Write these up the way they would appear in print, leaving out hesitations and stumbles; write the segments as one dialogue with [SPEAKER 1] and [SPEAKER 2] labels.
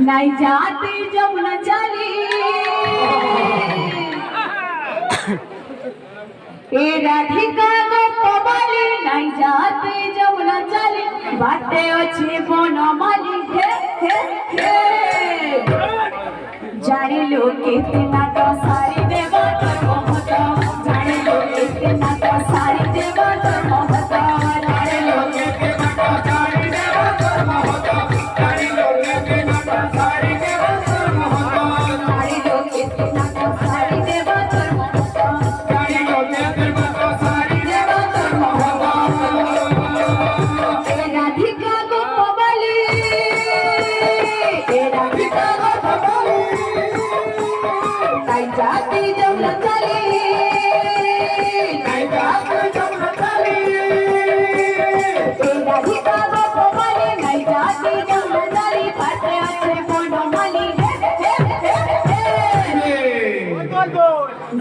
[SPEAKER 1] नहीं जाते जमुना चली ए राधिका गोपबाली नहीं जाते जमुना चली बाटे अच्छे बनमाली हे हे हे जाने लोग कितना तो सारी देवा तो मोहता जाने लोग कितना तो सारी देवा तो मोहता जाने लोग कितना तो सारी देवा तो मोहता जाने लोग कितना तो सारी देवा तो मोहता जाने लोग कितना तो सारी देवा तो मोहता जाने लोग कितना तो सारी देवा तो मोहता ए राधिका गोपबाली ए राधिका गोपबाली नहीं जाती जमुना चली नहीं जाती जमुना चली ए राधिका गोपबाली नहीं जाती जमुना चली पाटे अच्छे बनमाली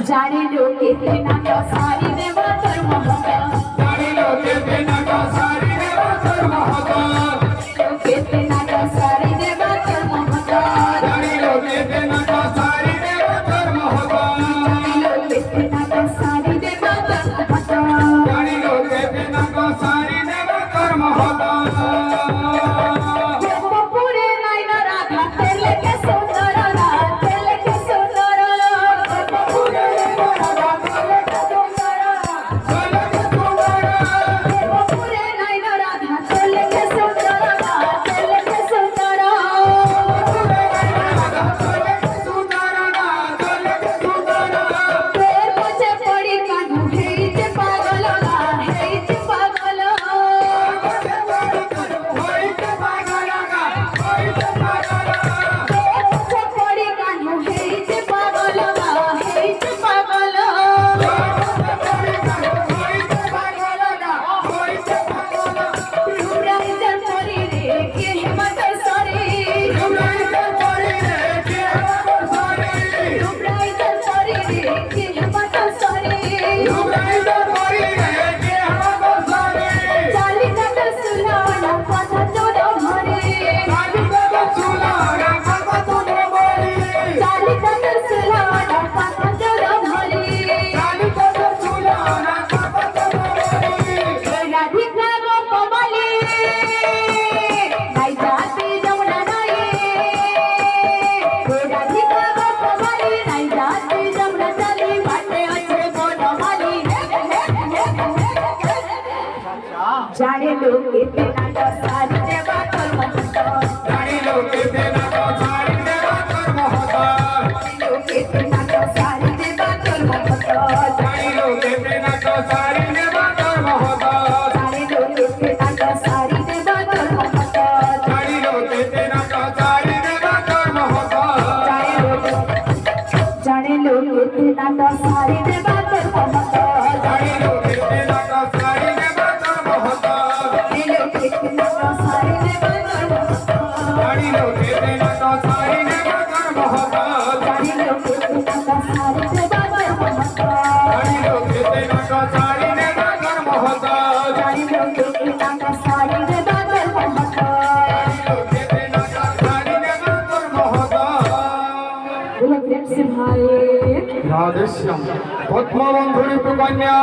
[SPEAKER 1] जाने लोग कितना तो सारी देवा तोर मोहता जाने लोग कितना तो सारी देवा तोर मोहता कितना तो सारी देवा तोर मोहता जाने लोग कितना तो सारी देवा तोर मोहता जाने लोग कितना तो सारी देवा तोर मोहता जाने लोग कितना तो सारी देवा तोर मोहता पूरे नाइन राधा तेले के सुंदर तेले के सुंदर पूरे राधा तेले के सुंदर तेले के सुंदर पूरे नाइन राधा तेले के सुंदर तेले के सुंदर पूरे नाइन राधा तेले के सुंदर तेले के सुंदर तेरे पछे पड़ी कानू हेइचे पागल हेइचे पागल पछे पड़ी कानू हेइचे पागल हेइचे पागल तेरे पछे पड़ी कानू हेइचे पागल हेइचे पागल पछे पड़ी कानू हेइचे पागल हेइचे पागल रुब्राइजर परी रे के हिम्मत सरी रुब्राइजर परी रे के हिम्मत सरी रुब्राइजर परी रे के हिम्मत सरी रुब्राइजर परी रे के हिम्मत सरी चाली कट सुलाना कथा चोर भरे चाली कट सुलाना कथा चोर भरे चाली कट सुलाना कथा चोर भरे चाली कट सुलाना कथा चोर भरे राधिका गोपबाली नहीं जाती जमुना नहीं राधिका गोपबाली नहीं जाती जमुना चली बाटे अच्छे बनमाली जाने लोग कितना तो सारी देवा तोर मोहता जाने लोग कितना तो सारी देवा तोर मोहता जाने लोग कितना तो सारी देवा तोर मोहता जाने लोग कितना तो सारी देवा तोर मोहता जाने लोग कितना तो सारी देवा तोर मोहता जाने लोग कितना तो सारी देवा तोर मोहता जाने लोग कितना तो सारी देवा तोर मोहता जाने लोग कितना तो सारी देवा तोर मोहता जाने लोग कितना तो सारी देवा तोर मोहता जाने लोग कितना तो सारी देवा तोर मोहता जाने लोग कितना तो सारी देवा तोर मोहता जाने लोग कितना तो सारी देवा तोर मोहता जाने लोग कितना तो सारी देवा तोर मोहता जाने लोग कितना तो सारी देवा तोर मोहता बोलो प्रेम से भाई
[SPEAKER 2] राधेश्याम पद्मबंधुरी कन्या